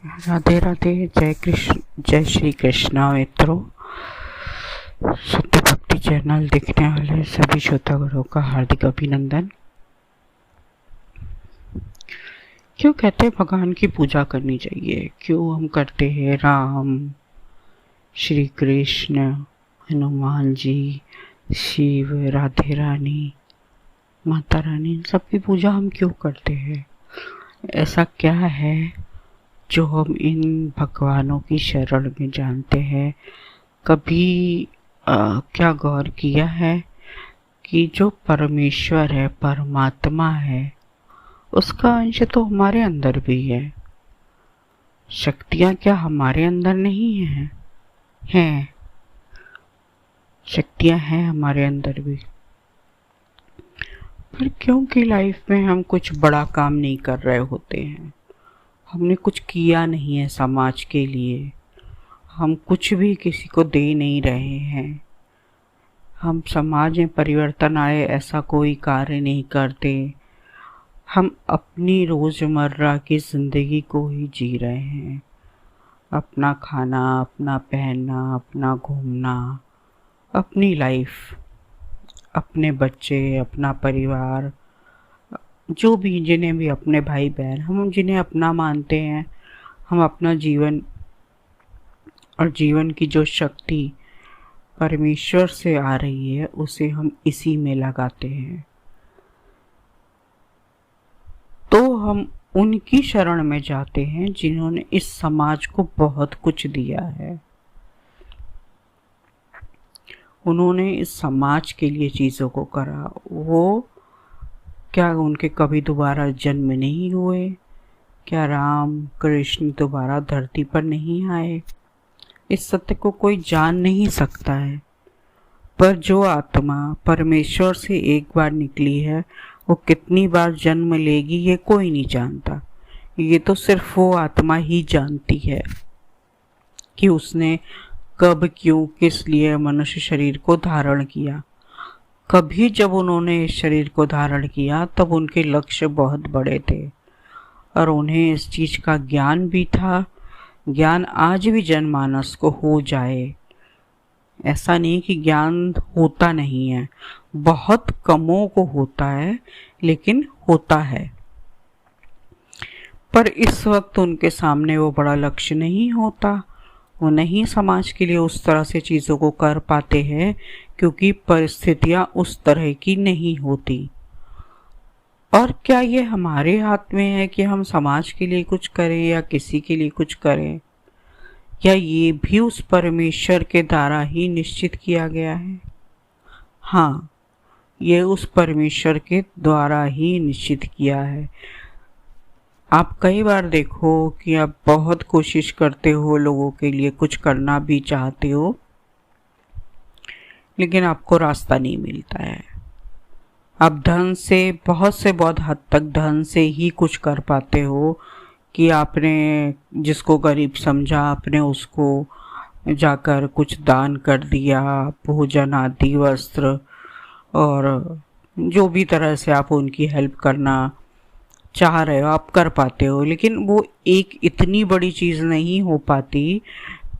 राधे राधे। जय कृष्ण, जय श्री कृष्णा मित्रों। सत्य भक्ति चैनल देखने वाले सभी श्रोतागणों का हार्दिक अभिनंदन। क्यों कहते हैं भगवान की पूजा करनी चाहिए? क्यों हम करते हैं? राम, श्री कृष्ण, हनुमान जी, शिव, राधे रानी, माता रानी, सबकी पूजा हम क्यों करते हैं? ऐसा क्या है जो हम इन भगवानों की शरण में जानते हैं? कभी क्या गौर किया है कि जो परमेश्वर है, परमात्मा है, उसका अंश तो हमारे अंदर भी है। शक्तियाँ क्या हमारे अंदर नहीं हैं? हैं, शक्तियाँ हैं हमारे अंदर भी। पर क्योंकि लाइफ में हम कुछ बड़ा काम नहीं कर रहे होते हैं, हमने कुछ किया नहीं है समाज के लिए, हम कुछ भी किसी को दे नहीं रहे हैं, हम समाज में परिवर्तन आए ऐसा कोई कार्य नहीं करते, हम अपनी रोज़मर्रा की ज़िंदगी को ही जी रहे हैं। अपना खाना, अपना पहनना, अपना घूमना, अपनी लाइफ, अपने बच्चे, अपना परिवार, जो भी जिन्हें भी अपने भाई बहन, हम जिन्हें अपना मानते हैं, हम अपना जीवन और जीवन की जो शक्ति परमेश्वर से आ रही है उसे हम इसी में लगाते हैं। तो हम उनकी शरण में जाते हैं जिन्होंने इस समाज को बहुत कुछ दिया है। उन्होंने इस समाज के लिए चीज़ों को करा। वो क्या उनके कभी दोबारा जन्म नहीं हुए? क्या राम कृष्ण दोबारा धरती पर नहीं आए? इस सत्य को कोई जान नहीं सकता है। पर जो आत्मा परमेश्वर से एक बार निकली है वो कितनी बार जन्म लेगी ये कोई नहीं जानता। ये तो सिर्फ वो आत्मा ही जानती है कि उसने कब, क्यों, किस लिए मनुष्य शरीर को धारण किया। कभी जब उन्होंने इस शरीर को धारण किया तब उनके लक्ष्य बहुत बड़े थे और उन्हें इस चीज का ज्ञान भी था। ज्ञान आज भी जनमानस को हो जाए, ऐसा नहीं कि ज्ञान होता नहीं है, बहुत कमों को होता है, लेकिन होता है। पर इस वक्त उनके सामने वो बड़ा लक्ष्य नहीं होता। वो नहीं समाज के लिए उस तरह से चीज़ों को कर पाते हैं क्योंकि परिस्थितियां उस तरह की नहीं होती। और क्या ये हमारे हाथ में है कि हम समाज के लिए कुछ करें या किसी के लिए कुछ करें? या ये भी उस परमेश्वर के द्वारा ही निश्चित किया गया है? हाँ, ये उस परमेश्वर के द्वारा ही निश्चित किया है। आप कई बार देखो कि आप बहुत कोशिश करते हो, लोगों के लिए कुछ करना भी चाहते हो, लेकिन आपको रास्ता नहीं मिलता है। आप धन से बहुत हद तक धन से ही कुछ कर पाते हो कि आपने जिसको गरीब समझा आपने उसको जाकर कुछ दान कर दिया, भोजन आदि, वस्त्र, और जो भी तरह से आप उनकी हेल्प करना चाह रहे हो आप कर पाते हो। लेकिन वो एक इतनी बड़ी चीज़ नहीं हो पाती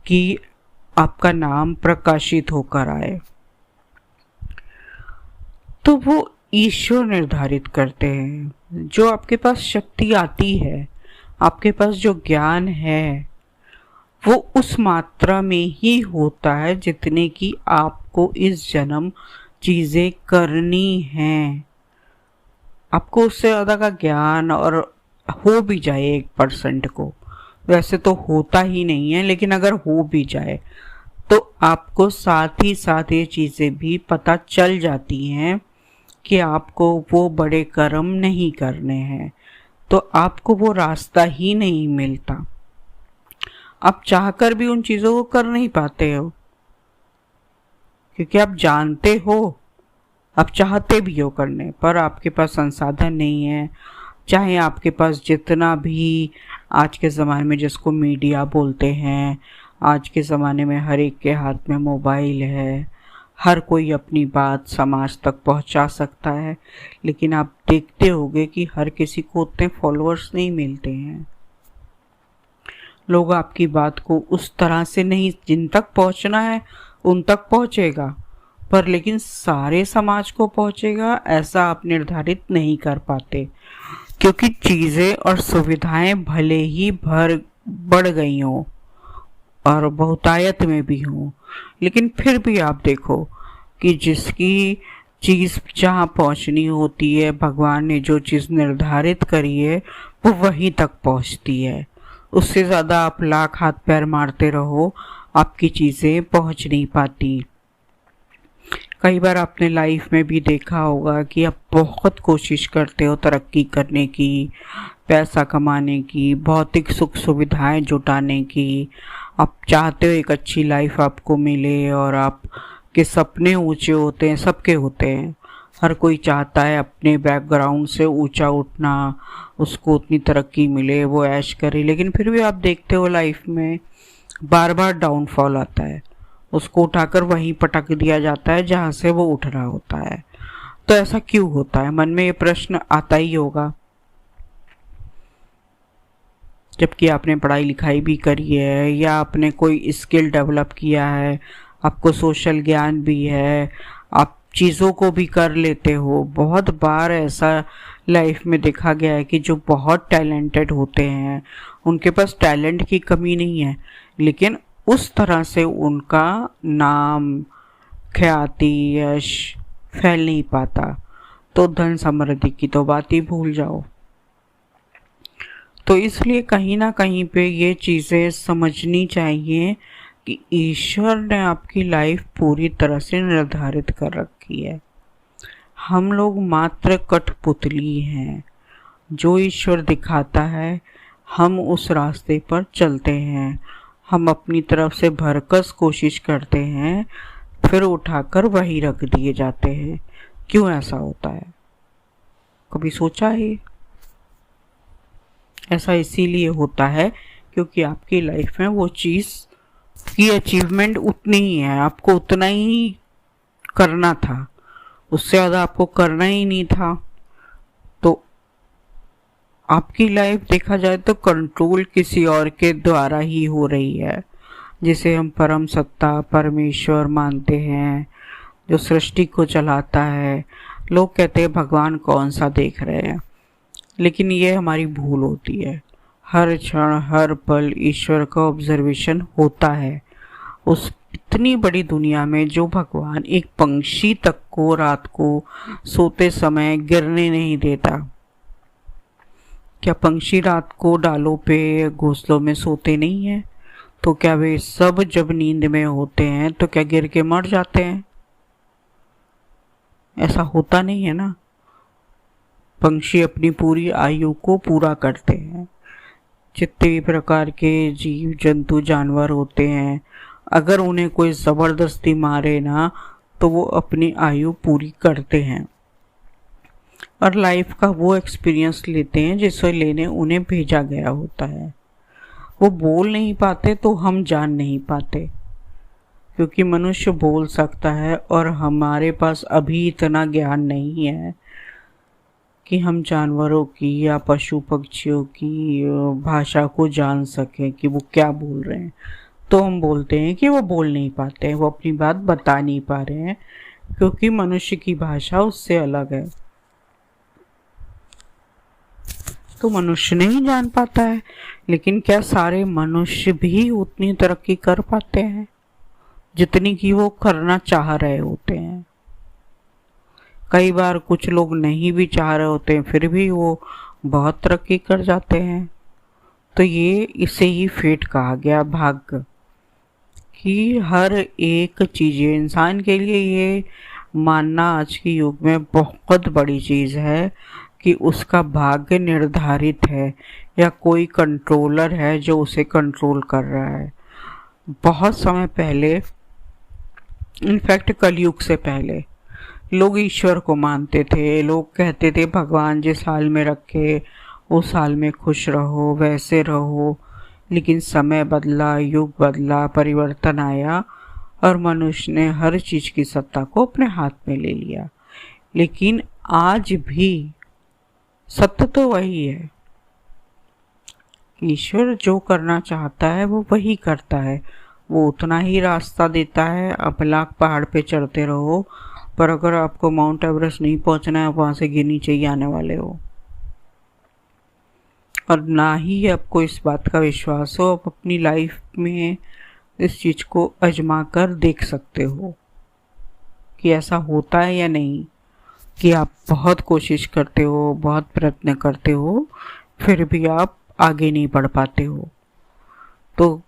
कि आपका नाम प्रकाशित होकर आए। तो वो ईश्वर निर्धारित करते हैं। जो आपके पास शक्ति आती है, आपके पास जो ज्ञान है, वो उस मात्रा में ही होता है जितने की आपको इस जन्म चीज़ें करनी हैं। आपको उससे ज़्यादा का ज्ञान और हो भी जाए 1% को, वैसे तो होता ही नहीं है, लेकिन अगर हो भी जाए तो आपको साथ ही साथ ये चीज़ें भी पता चल जाती हैं कि आपको वो बड़े कर्म नहीं करने हैं, तो आपको वो रास्ता ही नहीं मिलता। आप चाहकर भी उन चीज़ों को कर नहीं पाते हो क्योंकि आप जानते हो, आप चाहते भी हो करने, पर आपके पास संसाधन नहीं है। चाहे आपके पास जितना भी आज के ज़माने में जिसको मीडिया बोलते हैं, आज के ज़माने में हर एक के हाथ में मोबाइल है, हर कोई अपनी बात समाज तक पहुंचा सकता है, लेकिन आप देखते होंगे कि हर किसी को उतने फॉलोअर्स नहीं मिलते हैं। लोग आपकी बात को उस तरह से नहीं, जिन तक पहुंचना है उन तक पहुंचेगा, पर लेकिन सारे समाज को पहुंचेगा ऐसा आप निर्धारित नहीं कर पाते, क्योंकि चीज़ें और सुविधाएं भले ही बढ़ गई हों और बहुतायत में भी हों, लेकिन फिर भी आप देखो कि जिसकी चीज़ जहाँ पहुँचनी होती है, भगवान ने जो चीज़ निर्धारित करी है वो वहीं तक पहुँचती है। उससे ज़्यादा आप लाख हाथ पैर मारते रहो, आपकी चीज़ें पहुँच नहीं पाती। कई बार आपने लाइफ में भी देखा होगा कि आप बहुत कोशिश करते हो तरक्की करने की, पैसा कमाने की, भौतिक सुख सुविधाएं जुटाने की। आप चाहते हो एक अच्छी लाइफ आपको मिले और आपके सपने ऊंचे होते हैं, सबके होते हैं। हर कोई चाहता है अपने बैकग्राउंड से ऊंचा उठना, उसको उतनी तरक्की मिले, वो ऐश करे, लेकिन फिर भी आप देखते हो लाइफ में बार बार डाउनफॉल आता है। उसको उठाकर वहीं पटक दिया जाता है जहाँ से वो उठ रहा होता है। तो ऐसा क्यों होता है? मन में ये प्रश्न आता ही होगा, जबकि आपने पढ़ाई लिखाई भी करी है या आपने कोई स्किल डेवलप किया है, आपको सोशल ज्ञान भी है, आप चीज़ों को भी कर लेते हो। बहुत बार ऐसा लाइफ में देखा गया है कि जो बहुत टैलेंटेड होते हैं उनके पास टैलेंट की कमी नहीं है, लेकिन उस तरह से उनका नाम, ख्याति, यश फैल नहीं पाता। तो धन समृद्धि की तो बात ही भूल जाओ। तो इसलिए कहीं ना कहीं पे ये चीज़ें समझनी चाहिए कि ईश्वर ने आपकी लाइफ पूरी तरह से निर्धारित कर रखी है। हम लोग मात्र कठपुतली हैं। जो ईश्वर दिखाता है हम उस रास्ते पर चलते हैं। हम अपनी तरफ से भरकस कोशिश करते हैं, फिर उठाकर वही रख दिए जाते हैं। क्यों ऐसा होता है? कभी सोचा है? ऐसा इसीलिए होता है क्योंकि आपकी लाइफ में वो चीज़ की अचीवमेंट उतनी ही है, आपको उतना ही करना था, उससे ज़्यादा आपको करना ही नहीं था। तो आपकी लाइफ देखा जाए तो कंट्रोल किसी और के द्वारा ही हो रही है, जिसे हम परम सत्ता परमेश्वर मानते हैं, जो सृष्टि को चलाता है। लोग कहते हैं भगवान कौन सा देख रहे हैं, लेकिन ये हमारी भूल होती है। हर क्षण हर पल ईश्वर का ऑब्जर्वेशन होता है। उस इतनी बड़ी दुनिया में जो भगवान एक पंछी तक को रात को सोते समय गिरने नहीं देता। क्या पंछी रात को डालों पे, घोंसलों में सोते नहीं हैं? तो क्या वे सब जब नींद में होते हैं तो क्या गिर के मर जाते हैं? ऐसा होता नहीं है ना। पंछी अपनी पूरी आयु को पूरा करते हैं। जितने भी प्रकार के जीव जंतु जानवर होते हैं, अगर उन्हें कोई ज़बरदस्ती मारे ना तो वो अपनी आयु पूरी करते हैं और लाइफ का वो एक्सपीरियंस लेते हैं जिसे लेने उन्हें भेजा गया होता है। वो बोल नहीं पाते तो हम जान नहीं पाते, क्योंकि मनुष्य बोल सकता है और हमारे पास अभी इतना ज्ञान नहीं है कि हम जानवरों की या पशु पक्षियों की भाषा को जान सकें कि वो क्या बोल रहे हैं। तो हम बोलते हैं कि वो बोल नहीं पाते हैं, वो अपनी बात बता नहीं पा रहे हैं, क्योंकि मनुष्य की भाषा उससे अलग है। तो मनुष्य नहीं जान पाता है, लेकिन क्या सारे मनुष्य भी उतनी तरक्की कर पाते हैं जितनी कि वो करना चाह रहे होते हैं? कई बार कुछ लोग नहीं भी चाह रहे होते हैं, फिर भी वो बहुत तरक्की कर जाते हैं। तो ये इसे ही फेट कहा गया, भाग्य, कि हर एक चीज़ इंसान के लिए ये मानना आज के युग में बहुत बड़ी चीज़ है कि उसका भाग्य निर्धारित है या कोई कंट्रोलर है जो उसे कंट्रोल कर रहा है। बहुत समय पहले, इनफैक्ट कलयुग से पहले, लोग ईश्वर को मानते थे। लोग कहते थे भगवान जिस हाल में रखे उस हाल में खुश रहो, वैसे रहो। लेकिन समय बदला, युग बदला, परिवर्तन आया और मनुष्य ने हर चीज की सत्ता को अपने हाथ में ले लिया। लेकिन आज भी सत्य तो वही है ईश्वर जो करना चाहता है वो वही करता है, वो उतना ही रास्ता देता है। आप लाख पहाड़ पे चढ़ते रहो, पर अगर आपको माउंट एवरेस्ट नहीं पहुंचना है, आप वहां से गिर नीचे ही आने वाले हो। और ना ही आपको इस बात का विश्वास हो, आप अपनी लाइफ में इस चीज को आजमा कर देख सकते हो कि ऐसा होता है या नहीं, कि आप बहुत कोशिश करते हो, बहुत प्रयत्न करते हो, फिर भी आप आगे नहीं बढ़ पाते हो। तो